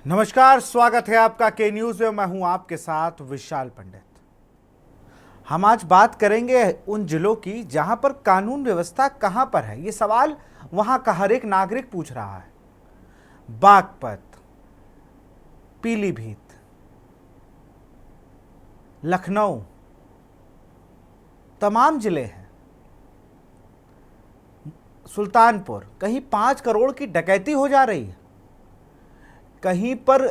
नमस्कार, स्वागत है आपका के न्यूज में। मैं हूं आपके साथ विशाल पंडित। हम आज बात करेंगे उन जिलों की जहां पर कानून व्यवस्था कहां पर है। ये सवाल वहां का हर एक नागरिक पूछ रहा है। बागपत, पीलीभीत, लखनऊ, तमाम जिले हैं। सुल्तानपुर, कहीं 5 करोड़ की डकैती हो जा रही है, कहीं पर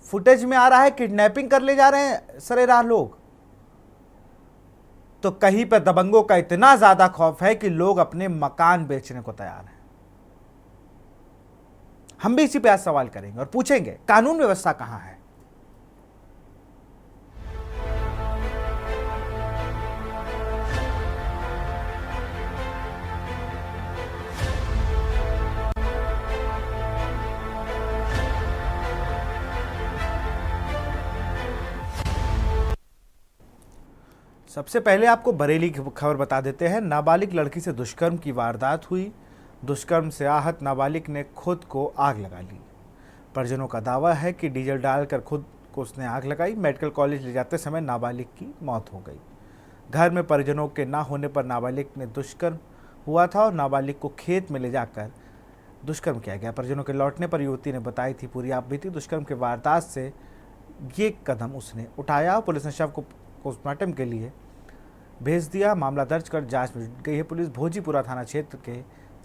फुटेज में आ रहा है किडनैपिंग कर ले जा रहे हैं सरेराह लोग, तो कहीं पर दबंगों का इतना ज्यादा खौफ है कि लोग अपने मकान बेचने को तैयार हैं। हम भी इसी पे आज सवाल करेंगे और पूछेंगे कानून व्यवस्था कहां है। सबसे पहले आपको बरेली की खबर बता देते हैं। नाबालिग लड़की से दुष्कर्म की वारदात हुई। दुष्कर्म से आहत नाबालिग ने खुद को आग लगा ली। परिजनों का दावा है कि डीजल डालकर खुद को उसने आग लगाई। मेडिकल कॉलेज ले जाते समय नाबालिग की मौत हो गई। घर में परिजनों के ना होने पर नाबालिग ने दुष्कर्म हुआ था और नाबालिग को खेत में ले जाकर दुष्कर्म किया गया। परिजनों के लौटने पर युवती ने बताई थी पूरी आप बीती। दुष्कर्म के वारदात से ये कदम उसने उठाया। पुलिस ने शव को पोस्टमार्टम के लिए भेज दिया। मामला दर्ज कर जांच में जुट गई है पुलिस। भोजीपुरा थाना क्षेत्र के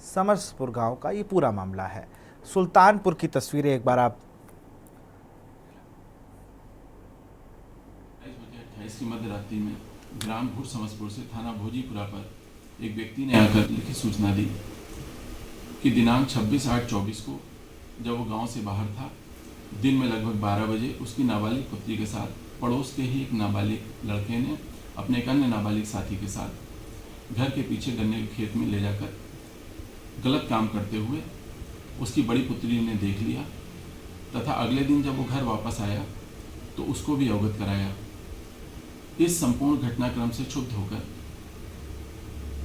समरसपुर गांव का ये पूरा मामला है। सुल्तानपुर की तस्वीरें एक बार आप। 28 की मध्य रात्रि में ग्राम भूर समरसपुर से थाना भोजीपुरा पर एक व्यक्ति ने आकर लिखित सूचना दी कि दिनांक 26/8/24 को जब वो गांव से बाहर था, दिन में लगभग 12 बजे उसकी नाबालिग पुत्री के साथ पड़ोस के ही एक नाबालिग लड़के ने अपने एक अन्य नाबालिग साथी के साथ घर के पीछे गन्ने के खेत में ले जाकर गलत काम करते हुए उसकी बड़ी पुत्री ने देख लिया तथा अगले दिन जब वो घर वापस आया तो उसको भी अवगत कराया। इस संपूर्ण घटनाक्रम से क्षुब्ध होकर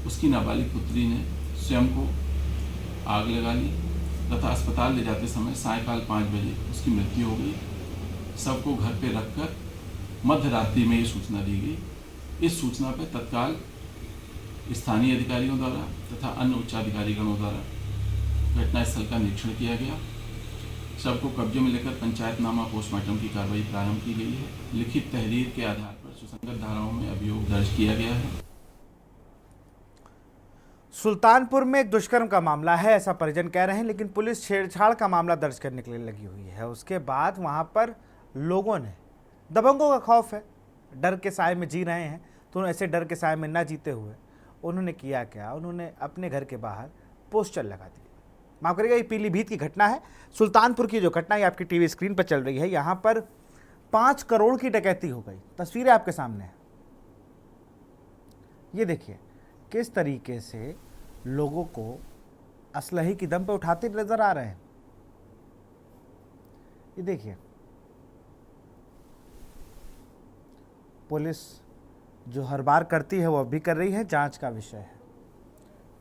उसकी नाबालिग पुत्री ने स्वयं को आग लगा ली तथा अस्पताल ले जाते समय सायंकाल 5 बजे उसकी मृत्यु हो गई। शव को घर पे रखकर मध्य रात्रि में ये सूचना दी गई। इस सूचना पर तत्काल स्थानीय अधिकारियों द्वारा तथा अन्य उच्चाधिकारीगणों द्वारा घटनास्थल का निरीक्षण किया गया। शव को कब्जे में लेकर पंचायतनामा पोस्टमार्टम की कार्रवाई प्रारंभ की गई है। लिखित तहरीर के आधार पर सुसंगत धाराओं में अभियोग दर्ज किया गया है। सुल्तानपुर में एक दुष्कर्म का मामला है, ऐसा परिजन कह रहे हैं, लेकिन पुलिस छेड़छाड़ का मामला दर्ज करने के लिए लगी हुई है। उसके बाद वहां पर लोगों ने, दबंगों का खौफ है, डर के साए में जी रहे हैं, तो ऐसे डर के साए में ना जीते हुए उन्होंने किया क्या, उन्होंने अपने घर के बाहर पोस्टर लगा दिए। माफ करिएगा, ये पीलीभीत की घटना है। सुल्तानपुर की जो घटना है आपकी टीवी स्क्रीन पर चल रही है। यहाँ पर 5 करोड़ की डकैती हो गई। तस्वीरें आपके सामने हैं। ये देखिए किस तरीके से लोगों को असलहे की दम पे उठाते नजर आ रहे हैं। ये देखिए, पुलिस जो हर बार करती है वो अब भी कर रही है। जांच का विषय है,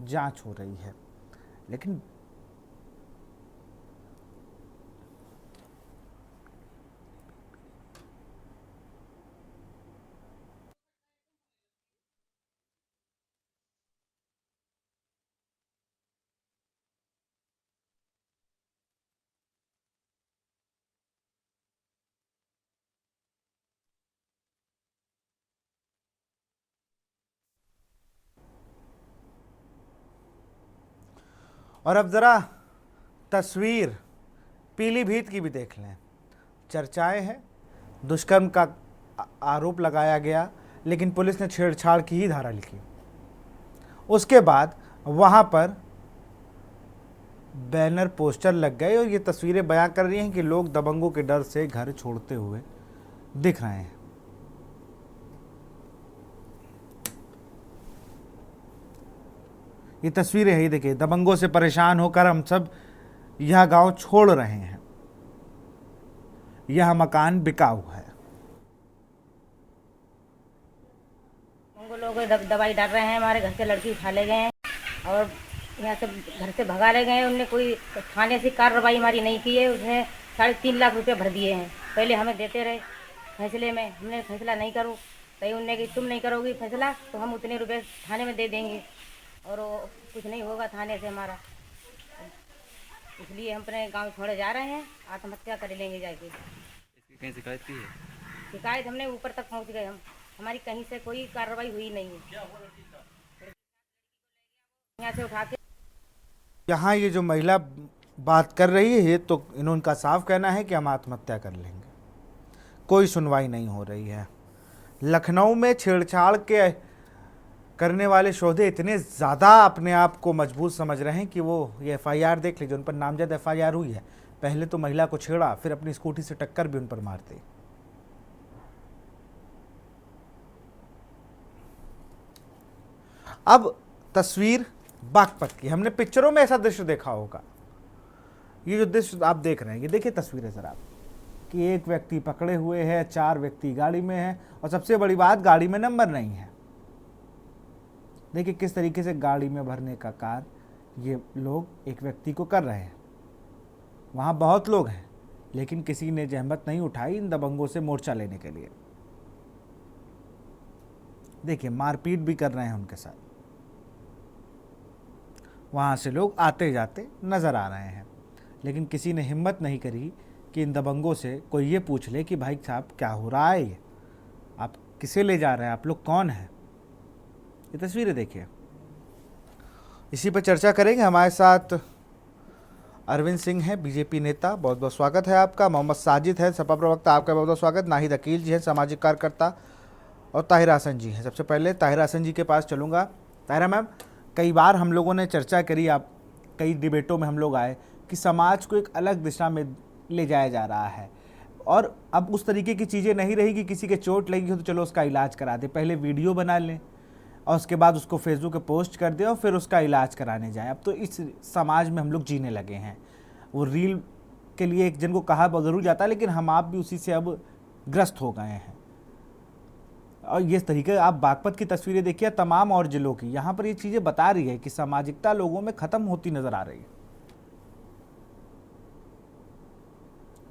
जांच हो रही है, लेकिन और अब जरा तस्वीर पीलीभीत की भी देख लें। चर्चाएं हैं, दुष्कर्म का आरोप लगाया गया, लेकिन पुलिस ने छेड़छाड़ की ही धारा लिखी। उसके बाद वहां पर बैनर पोस्टर लग गए और ये तस्वीरें बयां कर रही हैं कि लोग दबंगों के डर से घर छोड़ते हुए दिख रहे हैं। ये तस्वीरें है, ये देखिए, दबंगों से परेशान होकर हम सब यह गांव छोड़ रहे हैं, यह मकान बिकाऊ है। लोग दवाई डाल रहे हैं, हमारे घर से लड़की उठा ले गए हैं और यहाँ से घर से भगा ले गए। उनने कोई थाने से कार्रवाई हमारी नहीं की है। उसने 3.5 लाख रुपए भर दिए हैं। पहले हमें देते रहे फैसले में, हमने फैसला नहीं करो तो उनने कि तुम नहीं करोगी फैसला तो हम उतने रुपए थाने में दे देंगे, और वो कुछ नहीं होगा थाने से हमारा। इसलिए हम अपने गांव छोड़े जा रहे हैं, आत्महत्या कर लेंगे जाके। इसकी कहीं शिकायत की है? शिकायत हमने ऊपर तक पहुंच गए, हम हमारी कहीं से कोई कार्रवाई हुई नहीं है। यहाँ से उठा के यहाँ ये जो महिला बात कर रही है तो इनका साफ कहना है कि हम आत्महत्या कर लेंगे, कोई सुनवाई नहीं हो रही है। लखनऊ में छेड़छाड़ के करने वाले शोधे इतने ज़्यादा अपने आप को मजबूत समझ रहे हैं कि वो ये FIR देख लीजिए, उन पर नामजद FIR हुई है। पहले तो महिला को छेड़ा, फिर अपनी स्कूटी से टक्कर भी उन पर मार दी। अब तस्वीर बागपत की, हमने पिक्चरों में ऐसा दृश्य देखा होगा। ये जो दृश्य आप देख रहे हैं, ये देखिए तस्वीरें जरा आप, कि एक व्यक्ति पकड़े हुए है, 4 व्यक्ति गाड़ी में हैं, और सबसे बड़ी बात गाड़ी में नंबर नहीं है। देखिए किस तरीके से गाड़ी में भरने का कार्य ये लोग एक व्यक्ति को कर रहे हैं। वहाँ बहुत लोग हैं, लेकिन किसी ने जहमत नहीं उठाई इन दबंगों से मोर्चा लेने के लिए। देखिए मारपीट भी कर रहे हैं उनके साथ। वहाँ से लोग आते जाते नज़र आ रहे हैं, लेकिन किसी ने हिम्मत नहीं करी कि इन दबंगों से कोई ये पूछ ले कि भाई साहब क्या हो रहा है, ये आप किसे ले जा रहे हैं, आप लोग कौन हैं। ये तस्वीरें देखिए। इसी पर चर्चा करेंगे। हमारे साथ अरविंद सिंह हैं, बीजेपी नेता, बहुत बहुत स्वागत है आपका। मोहम्मद साजिद है, सपा प्रवक्ता, आपका बहुत बहुत स्वागत। नाहिद अकील जी हैं, सामाजिक कार्यकर्ता, और ताहिरा हसन जी हैं। सबसे पहले ताहिरा हसन जी के पास चलूँगा। ताहिरा मैम, कई बार हम लोगों ने चर्चा करी, आप कई डिबेटों में हम लोग आए कि समाज को एक अलग दिशा में ले जाया जा रहा है, और अब उस तरीके की चीज़ें नहीं रही कि किसी के चोट लगी हो तो चलो उसका इलाज करा दे, पहले वीडियो बना लें और उसके बाद उसको फेसबुक पे पोस्ट कर दें और फिर उसका इलाज कराने जाएं। अब तो इस समाज में हम लोग जीने लगे हैं। वो रील के लिए एक जन को कहा ज़रूर जाता है, लेकिन हम आप भी उसी से अब ग्रस्त हो गए हैं। और ये तरीके आप बागपत की तस्वीरें देखिए, तमाम और जिलों की, यहाँ पर ये चीज़ें बता रही है कि सामाजिकता लोगों में ख़त्म होती नज़र आ रही है।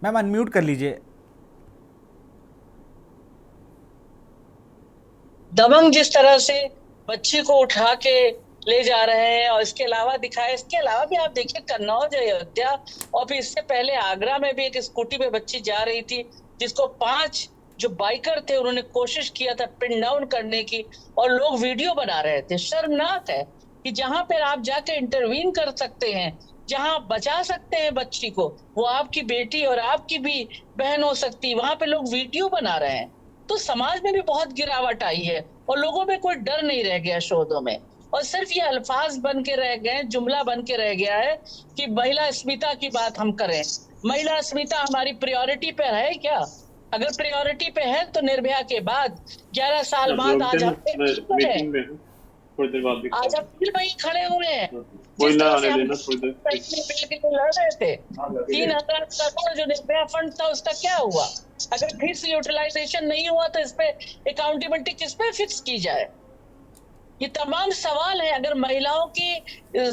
मैम अनम्यूट कर लीजिए। दबंग जिस तरह से बच्ची को उठा के ले जा रहे हैं, और इसके अलावा दिखाया, इसके अलावा भी आप देखिए कन्नौज, अयोध्या, और फिर इससे पहले आगरा में भी एक स्कूटी पे बच्ची जा रही थी, जिसको 5 जो बाइकर थे उन्होंने कोशिश किया था पिन डाउन करने की, और लोग वीडियो बना रहे थे। शर्मनाक है कि जहां पर आप जाके इंटरवीन कर सकते हैं, जहां बचा सकते हैं बच्ची को, वो आपकी बेटी और आपकी भी बहन हो सकती, वहां पे लोग वीडियो बना रहे हैं। तो समाज में भी बहुत गिरावट आई है, और लोगों में कोई डर नहीं रह गया शोधों में, और सिर्फ ये अल्फाज बन के रह गए, जुमला बन के रह गया है कि महिला अस्मिता की बात हम करें। महिला अस्मिता हमारी प्रायोरिटी पे है क्या? अगर प्रायोरिटी पे है तो निर्भया के बाद 11 साल बाद आज हम फिर वही खड़े हुए हैं जिस तरह से हम लड़ रहे थे। 3,000 करोड़ जो निर्भया फंड था उसका क्या हुआ? अगर फिर से यूटिलाइजेशन नहीं हुआ तो इस पे अकाउंटेबिलिटी किस पे फिक्स की जाए? ये तमाम सवाल है। अगर महिलाओं की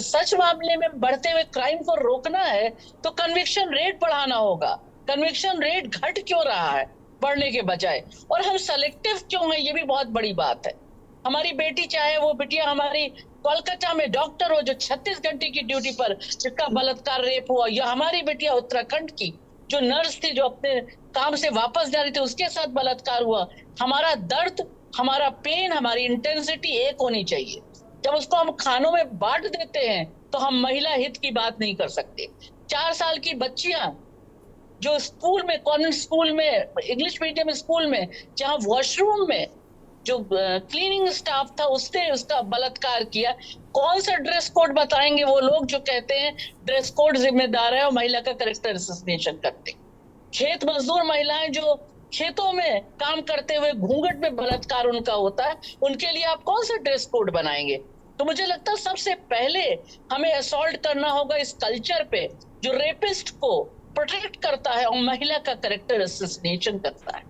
सच मामले में बढ़ते हुए क्राइम को रोकना है तो कन्विक्शन रेट बढ़ाना होगा। कन्विक्शन रेट घट क्यों रहा है बढ़ने के बजाय? और हम सेलेक्टिव क्यों है, ये भी बहुत बड़ी बात है। हमारी बेटी, चाहे वो बिटिया हमारी कोलकाता में डॉक्टर हो जो 36 घंटे की ड्यूटी पर जिसका बलात्कार रेप हुआ, या हमारी बिटिया उत्तराखंड की जो नर्स थी जो अपने काम से वापस जा रही थी उसके साथ बलात्कार हुआ, हमारा दर्द, हमारा पेन, हमारी इंटेंसिटी एक होनी चाहिए। जब उसको हम खानों में बांट देते हैं तो हम महिला हित की बात नहीं कर सकते। 4 साल की बच्चियां जो स्कूल में, कॉन्वेंट स्कूल में, इंग्लिश मीडियम स्कूल में, जहां वॉशरूम में जो क्लीनिंग स्टाफ था उसने उसका बलात्कार किया, कौन सा ड्रेस कोड बताएंगे वो लोग जो कहते हैं ड्रेस कोड जिम्मेदार है और महिला का कैरेक्टर असैसिनेशन करते? खेत मजदूर महिलाएं जो खेतों में काम करते हुए घूंघट में बलात्कार उनका होता है, उनके लिए आप कौन सा ड्रेस कोड बनाएंगे? तो मुझे लगता है सबसे पहले हमें असॉल्ट करना होगा इस कल्चर पे जो रेपिस्ट को प्रोटेक्ट करता है और महिला का कैरेक्टर असैसिनेशन करता है।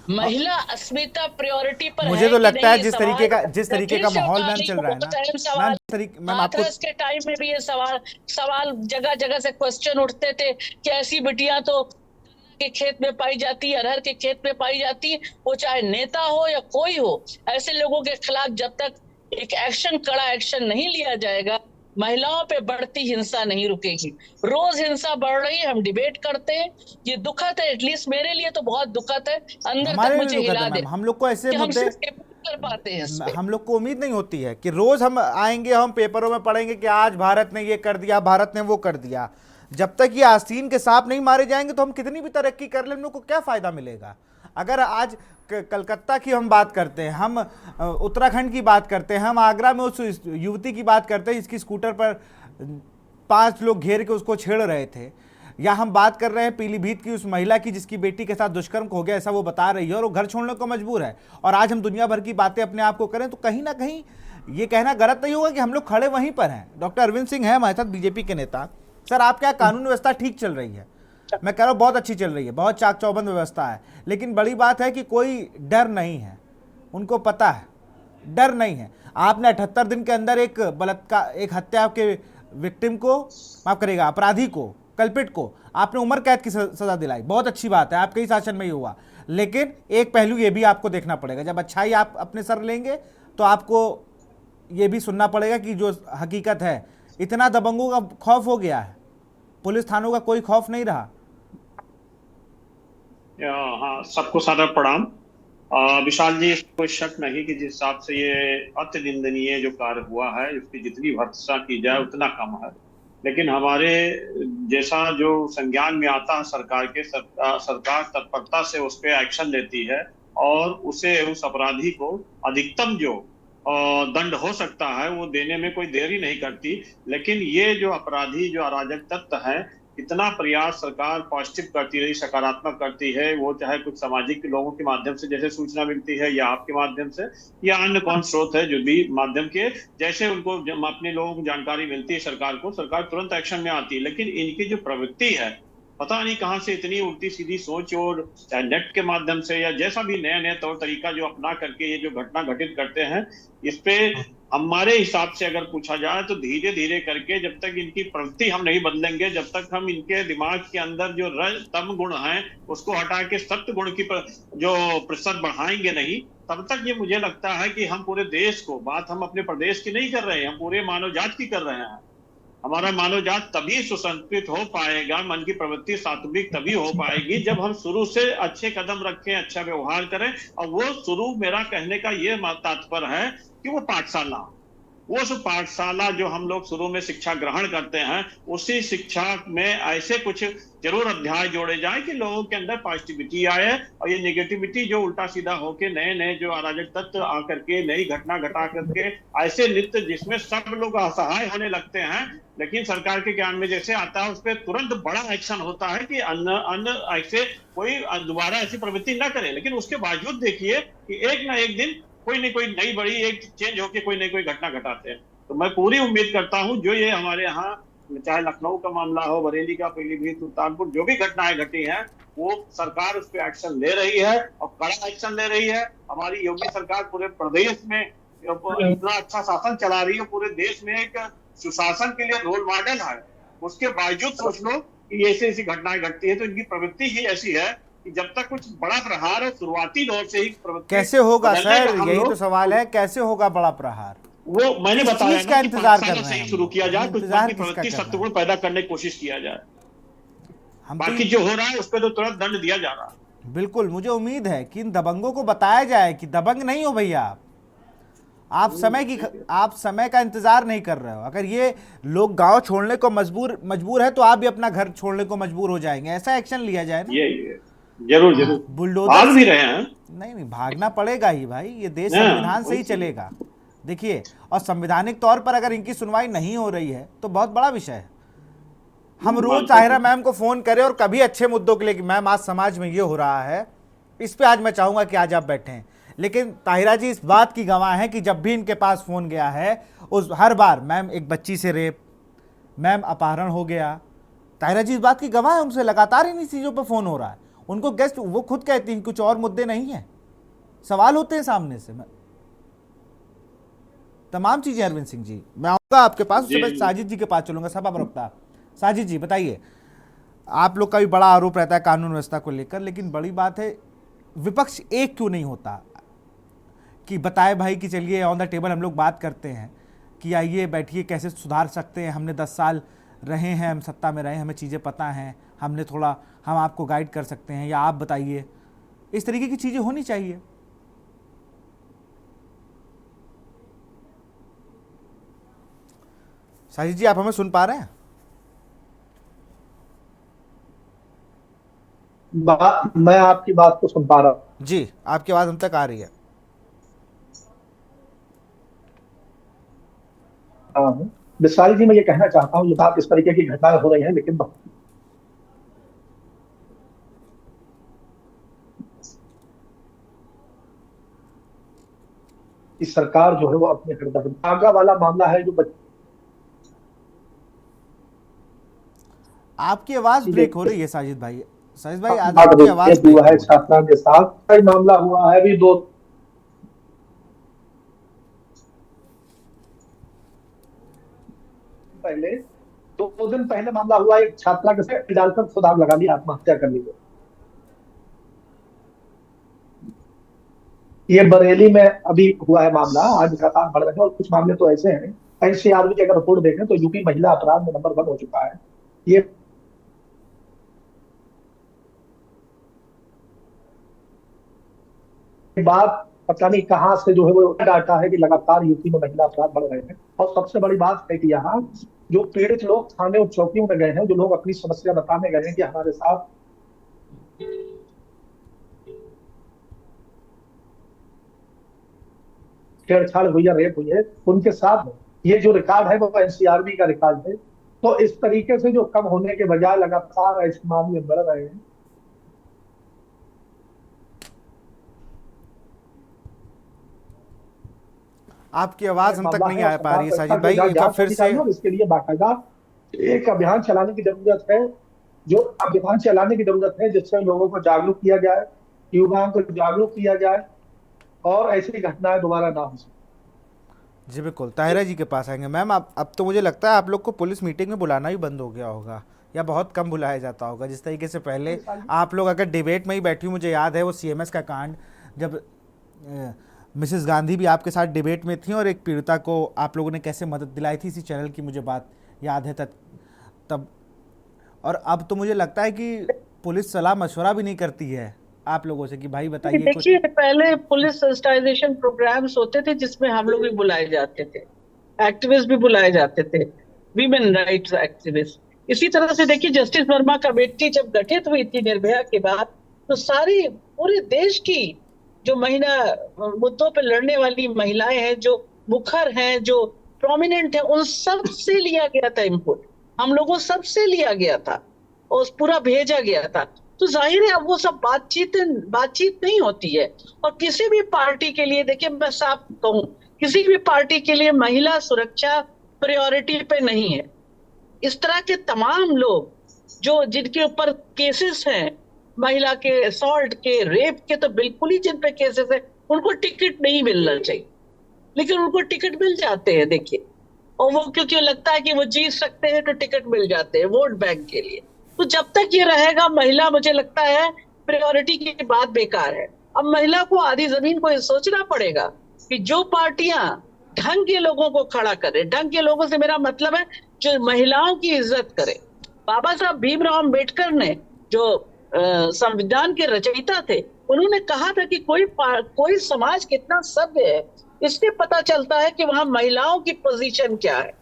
महिला अस्मिता प्रायोरिटी पर मुझे है तो कि लगता नहीं, है ये जिस सवाल तरीके फिर का से माहौल उठा मैम रही चल हूँ। रहा है बहुत ना अहम मैम, सवाल। मैम आपको हाथरस के टाइम में भी ये सवाल जगह जगह से क्वेश्चन उठते थे कि ऐसी बिटियां तो के खेत में पाई जाती है, अरहर के खेत में पाई जाती है, वो चाहे नेता हो या कोई हो। ऐसे लोगों के खिलाफ जब तक एक कड़ा एक्शन नहीं लिया जाएगा, महिलाओं पे बढ़ती हिंसा नहीं रुकेगी। रोज हिंसा बढ़ रही है, हम डिबेट करते हैं, ये दुखद है, एटलीस्ट मेरे लिए तो बहुत दुखद है, अंदर तक हमारे लिए मुझे तो कहते हिला हैं दे मैम, हम लोग को ऐसे कि हम मुद्दे, सिर्फ डिबेट कर पाते हैं इस पे। हम लोग को उम्मीद नहीं होती है कि रोज हम आएंगे, हम पेपरों में पढ़ेंगे कि आज भारत ने ये कर दिया, भारत ने वो कर दिया। जब तक ये आस्तीन के सांप नहीं मारे जाएंगे तो हम कितनी भी तरक्की कर ले, हम लोग को क्या फायदा मिलेगा। अगर आज कलकत्ता की हम बात करते हैं, हम उत्तराखंड की बात करते हैं, हम आगरा में उस युवती की बात करते हैं जिसकी स्कूटर पर 5 लोग घेर के उसको छेड़ रहे थे, या हम बात कर रहे हैं पीलीभीत की उस महिला की जिसकी बेटी के साथ दुष्कर्म हो गया, ऐसा वो बता रही है और वो घर छोड़ने को मजबूर है। और आज हम दुनिया भर की बातें अपने आप को करें तो कहीं ना कहीं ये कहना गलत नहीं होगा कि हम लोग खड़े वहीं पर हैं। डॉक्टर अरविंद सिंह है हमारे साथ, बीजेपी के नेता। सर, आपके यहाँ कानून व्यवस्था ठीक चल रही है, मैं कह रहा हूँ बहुत अच्छी चल रही है, बहुत चाक चौबंद व्यवस्था है, लेकिन बड़ी बात है कि कोई डर नहीं है, उनको पता है डर नहीं है। आपने 78 दिन के अंदर एक बलात्कार, एक हत्या के विक्टिम को, माफ करेगा, अपराधी को, कल्पिट को आपने उम्र कैद की सजा दिलाई, बहुत अच्छी बात है, आपके ही शासन में ही हुआ। लेकिन एक पहलू ये भी आपको देखना पड़ेगा, जब अच्छाई आप अपने सर लेंगे तो आपको ये भी सुनना पड़ेगा कि जो हकीकत है, इतना दबंगों का खौफ हो गया है, पुलिस थानों का कोई खौफ नहीं रहा। हाँ, सबको सादर प्रणाम। विशाल जी, कोई शक नहीं कि जिस हिसाब से ये अति निंदनीय जो कार्य हुआ है, उसकी जितनी भर्त्सना की जाए उतना कम है। लेकिन हमारे जैसा जो संज्ञान में आता है सरकार के, सरकार तत्परता से उस पर एक्शन लेती है और उस अपराधी को अधिकतम जो दंड हो सकता है वो देने में कोई देरी नहीं करती। लेकिन ये जो अपराधी, जो अराजक तत्व है, इतना प्रयास सरकार पॉजिटिव करती रही, सकारात्मक करती है, वो चाहे कुछ सामाजिक लोगों के माध्यम से जैसे सूचना मिलती है, या आपके माध्यम से, या अन्य कौन स्रोत है जो भी माध्यम के, जैसे उनको अपने लोगों को जानकारी मिलती है सरकार को, सरकार तुरंत एक्शन में आती है। लेकिन इनकी जो प्रवृत्ति है, पता नहीं कहां से इतनी उल्टी सीधी सोच, और नेट के माध्यम से या जैसा भी नया नया तौर तरीका जो अपना करके ये जो घटना घटित करते हैं, इस पे हमारे हिसाब से अगर पूछा जाए तो धीरे धीरे करके, जब तक इनकी प्रवृत्ति हम नहीं बदलेंगे, जब तक हम इनके दिमाग के अंदर जो तम गुण है उसको हटा के सत्य गुण की जो प्रतिशत बढ़ाएंगे नहीं, तब तक ये मुझे लगता है कि हम पूरे देश को, बात हम अपने प्रदेश की नहीं कर रहे हैं, हम पूरे मानव जात की कर रहे हैं। हमारा मानव जात तभी सुसंस्कृत हो पाएगा, मन की प्रवृत्ति सात्विक तभी हो पाएगी जब हम शुरू से अच्छे कदम रखें, अच्छा व्यवहार करें। और वो शुरू, मेरा कहने का ये तात्पर्य है कि वो पाठशाला, वो जो पाठशाला जो हम लोग शुरू में शिक्षा ग्रहण करते हैं, उसी शिक्षा में ऐसे कुछ जरूर अध्याय जोड़े जाए कि लोगों के अंदर पॉजिटिविटी आए, और ये नेगेटिविटी जो उल्टा सीधा होके नए नए जो अराजक तत्व आकर के नई घटना घटा करके ऐसे नृत्य जिसमें सब लोग असहाय होने लगते हैं, लेकिन सरकार के ज्ञान में जैसे आता है उस पर तुरंत बड़ा एक्शन होता है कि अन्य ऐसे कोई दोबारा ऐसी प्रवृत्ति न करे। लेकिन उसके बावजूद देखिए कि एक ना एक दिन कोई न कोई नई बड़ी एक चेंज होके कोई न कोई घटना घटाते हैं। तो मैं पूरी उम्मीद करता हूं जो ये हमारे यहाँ, चाहे लखनऊ का मामला हो, बरेली का, पीलीभीत, सुल्तानपुर, जो भी घटनाएं घटी हैं, वो सरकार उस पर एक्शन ले रही है और कड़ा एक्शन ले रही है। हमारी योगी सरकार पूरे प्रदेश में इतना अच्छा शासन चला रही है, पूरे देश में एक सुशासन के लिए रोल मॉडल है। उसके बावजूद सोच लो कि ऐसी घटनाएं घटती है, तो इनकी प्रवृत्ति ही ऐसी है कि जब तक कुछ बड़ा प्रहार है, शुरुआती दौर से ही प्रवृत्ति कैसे होगा सर, यही तो सवाल है, कैसे होगा बड़ा प्रहार? वो मैंने बताया का इंतजार कर रहे हैं, शुरू किया जाए, कुछ प्रवृत्ति सत्गुण पैदा करने की कोशिश किया जाए। बाकी जो हो रहा है उस पर तो तुरंत दंड दिया जा रहा है। बिल्कुल, मुझे उम्मीद है कि इन दबंगों को बताया जाए कि दबंग नहीं हो भैया, आप समय का इंतजार नहीं कर रहे हो। अगर ये लोग गांव छोड़ने को मजबूर है तो आप भी अपना घर छोड़ने को मजबूर हो जाएंगे, ऐसा एक्शन लिया जाए ना। ये जरूर बुलडोजर भाग भी रहे हैं। नहीं, भागना पड़ेगा ही भाई, ये देश संविधान से ही चलेगा। देखिए, और संवैधानिक तौर पर अगर इनकी सुनवाई नहीं हो रही है तो बहुत बड़ा विषय है। हम रोज ताहिरा मैम को फोन करें और कभी अच्छे मुद्दों के लिए कि मैम आज समाज में ये हो रहा है, इस पे आज मैं चाहूंगा कि आज आप बैठें, लेकिन ताहिरा जी इस बात की गवाह है कि जब भी इनके पास फोन गया है उस हर बार मैम एक बच्ची से रेप, मैम अपहरण हो गया, ताहिरा जी इस बात की गवाह है, उनसे लगातार इन चीज़ों पर फोन हो रहा है। उनको गेस्ट वो खुद कहती हैं कुछ और मुद्दे नहीं है, सवाल होते हैं सामने से। तमाम चीजें अरविंद सिंह जी, मैं आऊंगा आपके पास, उससे पहले साजिद जी के पास चलूंगा, सभा प्रवक्ता साजिद जी बताइए। आप लोग का भी बड़ा आरोप रहता है कानून व्यवस्था को लेकर, लेकिन बड़ी बात है विपक्ष एक क्यों नहीं होता कि बताए भाई कि चलिए ऑन द टेबल हम लोग बात करते हैं कि आइए बैठिए कैसे सुधार सकते हैं, हमने 10 साल रहे हैं, हम सत्ता में रहे, हमें चीज़ें पता हैं, हमने थोड़ा हम आपको गाइड कर सकते हैं, या आप बताइए, इस तरीके की चीज़ें होनी चाहिए। साजिद जी आप हमें सुन पा रहे हैं? मैं आपकी बात को सुन पा रहा हूँ जी, आपकी आवाज़ हम तक आ रही है। विशाल जी, मैं ये कहना चाहता हूँ, ये बात इस तरीके की घटनाएं हो रही हैं, लेकिन इस सरकार जो है वो अपने हरदम वाला मामला है जो आपकी आवाज ब्रेक हो रही है साजिद भाई। साजिद भाई आपकी आवाज हुआ है, छात्रा के साथ कई मामला हुआ है, अभी 2 दिन पहले मामला हुआ, एक छात्रा के साथ डालकर खुद आग लगा ली, आत्महत्या कर ली। ये बरेली में अभी हुआ है मामला, आज लगातार बढ़ रहे हैं, और कुछ मामले तो ऐसे हैं एनसीआरबी की अगर रिपोर्ट देखें तो यूपी महिला अपराध में नंबर 1 हो चुका है। ये बात पता नहीं कहां से जो है वो डाटा है कि लगातार यूपी में महिला अपराध बढ़ रहे हैं। और सबसे बड़ी बात है कि यहाँ जो पीड़ित लोग थाने और चौकियों में गए हैं, जो लोग अपनी समस्या बताने गए हैं कि हमारे साथ छेड़छाड़ हुई है, रेप हुई है, उनके साथ ये जो रिकॉर्ड है वो एनसीआरबी का रिकॉर्ड है। तो इस तरीके से जो कम होने के बजाय लगातार ऐसे मामले बढ़ रहे हैं। आपकी आवाज हम तक नहीं आ पा रही है साजिद भाई, एक बार फिर से। इसके लिए बाकायदा एक अभियान चलाने की जरूरत है, जिससे लोगों को जागरूक किया जाए, युवाओं को जागरूक किया जाए और ऐसी घटनाएं दोबारा ना हो सके। जी बिल्कुल, ताहिरा जी के पास आएंगे। मैम अब तो मुझे लगता है आप लोग को पुलिस मीटिंग में बुलाना ही बंद हो गया होगा, या बहुत कम बुलाया जाता होगा। जिस तरीके से पहले आप लोग अगर डिबेट में ही बैठी हूँ, मुझे याद है वो सीएमएस का कांड, जब मिसेस गांधी भी आपके साथ डिबेट में थी और एक पीड़िता को आप लोगों ने कैसे मदद दिलाई थी, इसी चैनल की मुझे बात याद है तब। और अब तो मुझे लगता है कि पुलिस सलाह मशवरा भी नहीं करती है आप लोगों से कि भाई बताइए। देखिए, पहले पुलिस सेंसिटाइजेशन प्रोग्राम्स होते थे जिसमें हम लोग भी बुलाए जाते थे, एक्टिविस्ट भी बुलाए जाते थे, वीमेन राइट्स एक्टिविस्ट। इसी तरह से देखिए, जस्टिस वर्मा कमेटी जब गठित हुई थी निर्भया के बाद, तो सारी पूरे देश की जो महिला मुद्दों पर लड़ने वाली महिलाएं हैं, जो मुखर हैं, जो प्रोमिनेंट है, उन सब से लिया गया था इनपुट, हम लोगों सबसे लिया गया था और पूरा भेजा गया था। तो जाहिर है अब वो सब बातचीत नहीं होती है। और किसी भी पार्टी के लिए, देखिए मैं साफ कहूं, किसी भी पार्टी के लिए महिला सुरक्षा प्रायोरिटी पे नहीं है। इस तरह के तमाम लोग जो जिनके ऊपर केसेस हैं, महिला के असॉल्ट के, रेप के, तो बिल्कुल ही जिन पे केसेस है उनको टिकट नहीं मिलना चाहिए, लेकिन उनको टिकट मिल जाते हैं। देखिए, और वो क्योंकि लगता है कि वो जीत सकते हैं तो टिकट मिल जाते हैं वोट बैंक के लिए। तो जब तक ये रहेगा महिला, मुझे लगता है प्रायोरिटी की बात बेकार है। अब महिला को आधी जमीन को सोचना पड़ेगा कि जो पार्टियां ढंग के लोगों को खड़ा करे, ढंग के लोगों से मेरा मतलब है जो महिलाओं की इज्जत करे। बाबा साहब भीमराव अम्बेडकर ने, जो संविधान के रचयिता थे, उन्होंने कहा था कि कोई समाज कितना सभ्य है इससे पता चलता है कि वहां महिलाओं की पोजीशन क्या है,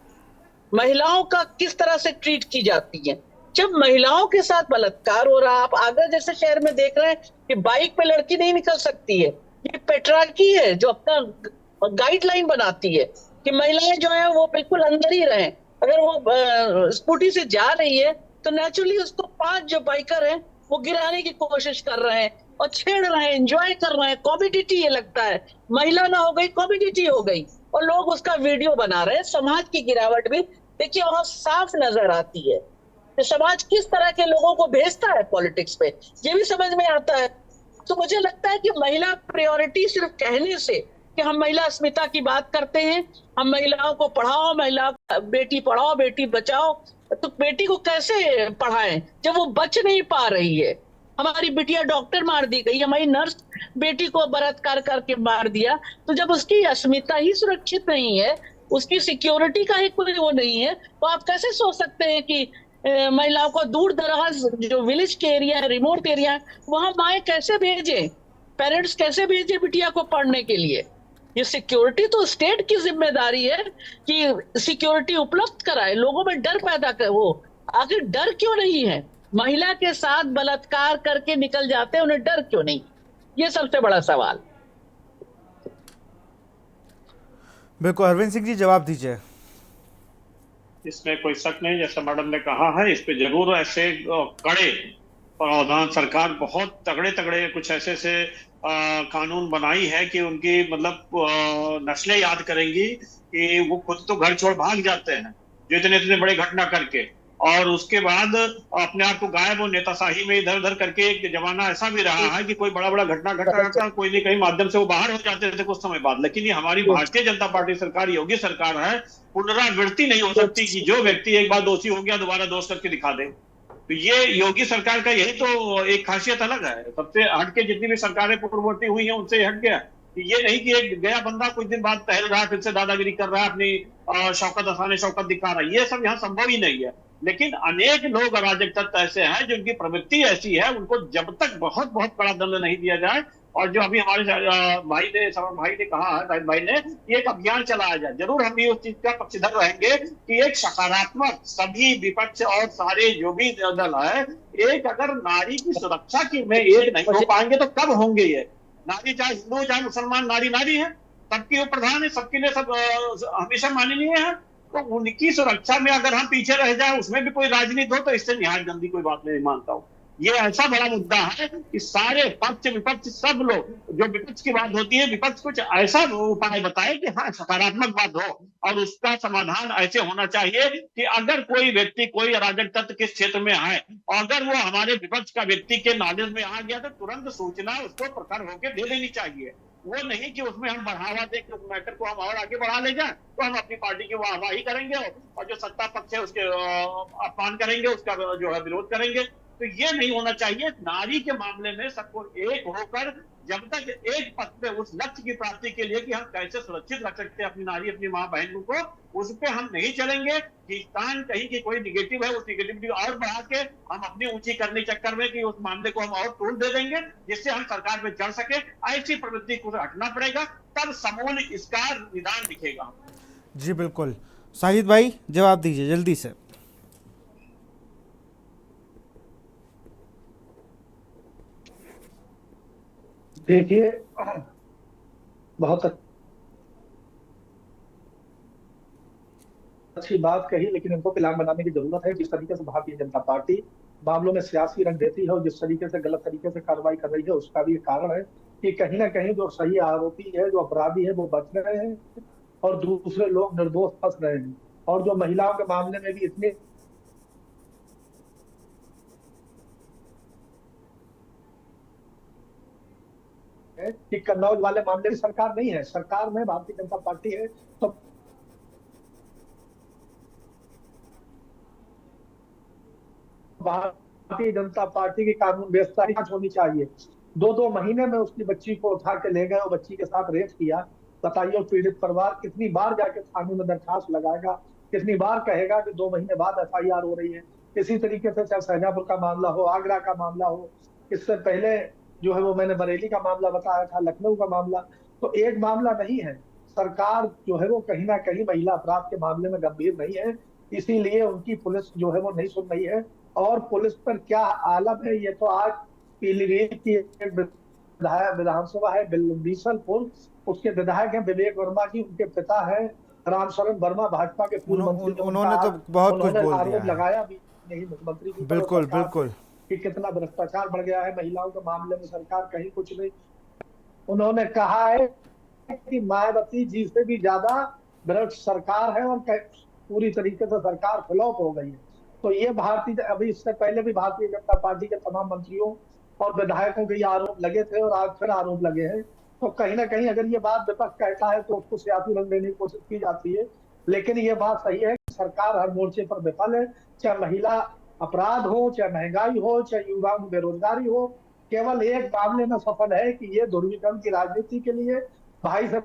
महिलाओं का किस तरह से ट्रीट की जाती है। जब महिलाओं के साथ बलात्कार हो रहा, आप आगरा जैसे शहर में देख रहे हैं कि बाइक पे लड़की नहीं निकल सकती है। ये पेट्रार्की है जो अपना गाइडलाइन बनाती है कि महिलाएं जो है वो बिल्कुल अंदर ही रहें। अगर वो स्कूटी से जा रही है तो नेचुरली उसको 5 जो बाइकर हैं वो गिराने की कोशिश कर रहे हैं और छेड़ रहे हैं, एंजॉय कर रहे हैं। कॉमोडिटी ये लगता है, महिला ना हो गई कॉमोडिटी हो गई, और लोग उसका वीडियो बना रहे हैं। समाज की गिरावट भी देखिए वहां साफ नजर आती है। कि समाज किस तरह के लोगों को भेजता है पॉलिटिक्स में, ये भी समझ में आता है। तो मुझे लगता है कि महिला प्रायोरिटी सिर्फ कहने से कि हम महिला अस्मिता की बात करते हैं, हम महिलाओं को पढ़ाओ, महिला बेटी पढ़ाओ बेटी बचाओ, तो बेटी को कैसे पढ़ाएं जब वो बच नहीं पा रही है। हमारी बिटिया डॉक्टर मार दी गई, हमारी नर्स बेटी को बलात्कार करके मार दिया। तो जब उसकी अस्मिता ही सुरक्षित नहीं है, उसकी सिक्योरिटी का ही कोई वो नहीं है, तो आप कैसे सोच सकते हैं कि महिलाओं को दूर दराज जो विलेज के एरिया है, रिमोट एरिया है, वहां माए कैसे भेजे, पेरेंट्स कैसे भेजे बिटिया को पढ़ने के लिए। ये सिक्योरिटी तो स्टेट की जिम्मेदारी है कि सिक्योरिटी उपलब्ध कराए, लोगों में डर पैदा करे। वो आखिर डर क्यों नहीं है? महिला के साथ बलात्कार करके निकल जाते हैं, उन्हें डर क्यों नहीं? ये सबसे बड़ा सवाल। बिल्कुल, अरविंद सिंह जी जवाब दीजिए। इसमें कोई शक नहीं, जैसा मैडम ने कहा है, इस पे जरूर ऐसे कड़े प्रावधान सरकार बहुत तगड़े तगड़े कुछ ऐसे कानून बनाई है कि उनकी मतलब नस्लें याद करेंगी कि वो खुद तो घर छोड़ भाग जाते हैं जो इतने इतने बड़े घटना करके, और उसके बाद अपने आप को गायब और नेताशाही में इधर उधर करके। एक जमाना ऐसा भी रहा है कि कोई बड़ा बड़ा घटना घटता कोई नहीं कहीं माध्यम से वो बाहर हो जाते थे कुछ समय बाद। लेकिन ये हमारी भारतीय जनता पार्टी सरकार, योगी सरकार है, पुनरावृत्ति नहीं हो सकती कि जो व्यक्ति एक बार दोषी हो गया दोबारा दोष करके दिखा दे। तो ये योगी सरकार का यही तो एक खासियत अलग है, सबसे हटके जितनी भी सरकारें पूर्ववर्ती हुई हैं उनसे हट गया। ये नहीं कि एक गया बंदा कुछ दिन बाद टहल रहा है, फिर से दादागिरी कर रहा है, अपनी शौकत असाने शौकत दिखा रहा है, ये सब यहाँ संभव ही नहीं है। लेकिन अनेक लोग अराजक तत्व ऐसे हैं जिनकी प्रवृत्ति ऐसी है, उनको जब तक बहुत बहुत बड़ा दंड नहीं दिया जाए, और जो अभी हमारे सवर भाई ने कहा है, शाहिद भाई ने, एक अभियान चलाया जाए, जरूर हम भी उस चीज का पक्षधर रहेंगे कि एक सकारात्मक सभी विपक्ष और सारे जो भी दल है, एक अगर नारी की सुरक्षा की में एक नहीं हो पाएंगे तो कब होंगे ये? नारी चाहे हिंदू चाहे मुसलमान, नारी नारी है, सबकी वो प्रधान है, सबके लिए सब हमेशा माननीय है। तो उनकी सुरक्षा में अगर हम पीछे रह जाए, उसमें भी कोई राजनीति हो, तो इससे निहायत गंदी कोई बात नहीं मानता हूँ। ये ऐसा बड़ा मुद्दा है कि सारे पक्ष विपक्ष सब लोग, जो विपक्ष की बात होती है, विपक्ष कुछ ऐसा उपाय बताए कि हाँ सकारात्मक बात हो, और उसका समाधान ऐसे होना चाहिए कि अगर कोई व्यक्ति कोई अराजक तत्व किस क्षेत्र में आए, अगर वो हमारे विपक्ष का व्यक्ति के नॉलेज में आ गया तो तुरंत सूचना उसको प्रखर होकर दे देनी चाहिए। वो नहीं कि उसमें हम बढ़ावा देकर उस मैटर को हम और आगे बढ़ा ले जाए, तो हम अपनी पार्टी की वाहवाही करेंगे और जो सत्ता पक्ष है उसके अपमान करेंगे, उसका जो है विरोध करेंगे। तो ये नहीं होना चाहिए। नारी के मामले में सबको एक होकर जब तक एक पथ पे उस लक्ष्य की प्राप्ति के लिए कि हम कैसे सुरक्षित रख सकते हैं अपनी नारी अपनी माँ बहन को, उस पे हम नहीं चलेंगे। हिंदुस्तान कहीं की कोई निगेटिव है, उस निगेटिविटी और बढ़ा के हम अपनी ऊंची करने चक्कर में कि उस मामले को हम और तोड़ दे देंगे जिससे हम सरकार में चढ़ सके, ऐसी प्रवृत्ति को हटना पड़ेगा, तब समूल इसका निदान दिखेगा। जी बिल्कुल, शाहिद भाई जवाब दीजिए जल्दी से। देखिए, बहुत अच्छी बात कही, लेकिन इनको प्लान बनाने की जरूरत है। जिस तरीके से भारतीय जनता पार्टी मामलों में सियासी रंग देती है और जिस तरीके से गलत तरीके से कार्रवाई कर रही है, उसका भी कारण है कि कहीं ना कहीं जो सही आरोपी है, जो अपराधी है, वो बच रहे हैं और दूसरे लोग निर्दोष फंस रहे हैं। और जो महिलाओं के मामले में भी इतने कि कन्नौज वाले मामले में सरकार नहीं है, सरकार में भारतीय जनता पार्टी है, तो भारतीय जनता पार्टी की कानून व्यवस्था होनी चाहिए। 2-2 महीने में उसकी बच्ची को उठा के ले गए और बच्ची के साथ रेप किया। बताइए पीड़ित परिवार कितनी बार जाके थाने में दरखास्त लगाएगा, कितनी बार कहेगा कि 2 महीने बाद FIR हो रही है। इसी तरीके से चाहे शाहजहांपुर का मामला हो, आगरा का मामला हो, इससे पहले जो है वो मैंने बरेली का मामला बताया था, लखनऊ का मामला, तो एक मामला नहीं है। सरकार जो है वो कहीं ना कहीं महिला अपराध के मामले में गंभीर नहीं है, इसीलिए उनकी पुलिस जो है वो नहीं सुन रही है। और पुलिस पर क्या आलम है, ये तो आज पीलीभीत की विधानसभा है बीसलपुर, उसके विधायक हैं विवेक वर्मा जी, उनके पिता है रामशरण वर्मा, भाजपा के पूर्व मंत्री। उन्होंने तो बहुत कुछ बोल दिया, लगाया भी नहीं मुख्यमंत्री जी। बिल्कुल बिल्कुल कि कितना भ्रष्टाचार बढ़ गया है महिलाओं के मामले में, सरकार कहीं कुछ नहीं। उन्होंने कहा है कि मायावती जी से भी ज्यादा भ्रष्ट सरकार है और पूरी तरीके से सरकार फ्लॉप हो गई है। तो ये अभी इससे पहले भी भारतीय जनता पार्टी के तमाम मंत्रियों और विधायकों के ये आरोप लगे थे और आज फिर आरोप लगे हैं। तो कहीं ना कहीं अगर ये बात विपक्ष कहता है तो उसको सियासी रंग देने की कोशिश की जाती है, लेकिन ये बात सही है कि सरकार हर मोर्चे पर विफल है, चाहे महिला अपराध हो, चाहे महंगाई हो, चाहे युवाओं में बेरोजगारी हो। केवल एक मामले में सफल है कि ये ध्रुवीकरण की राजनीति के लिए भाई से।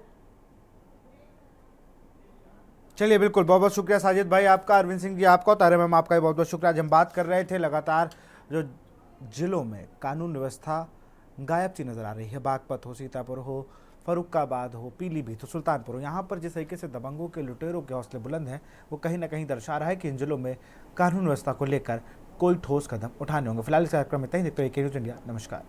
चलिए बिल्कुल, बहुत बहुत शुक्रिया साजिद भाई आपका, अरविंद सिंह जी आपका, तारे मैम आपका भी बहुत बहुत शुक्रिया। आज हम बात कर रहे थे लगातार जो जिलों में कानून व्यवस्था गायब सी नज़र आ रही है, बागपत हो, सीतापुर हो, फर्रुखाबाद हो, पीलीभीत हो, सुल्तानपुर हो, यहाँ पर जिस तरीके से दबंगों के लुटेरों के हौसले बुलंद हैं, वो कहीं ना कहीं दर्शा रहा है कि इन जिलों में कानून व्यवस्था को लेकर कोई ठोस कदम उठाने होंगे। फिलहाल इस कार्यक्रम में तय देखते हैं, न्यूज़ इंडिया, नमस्कार।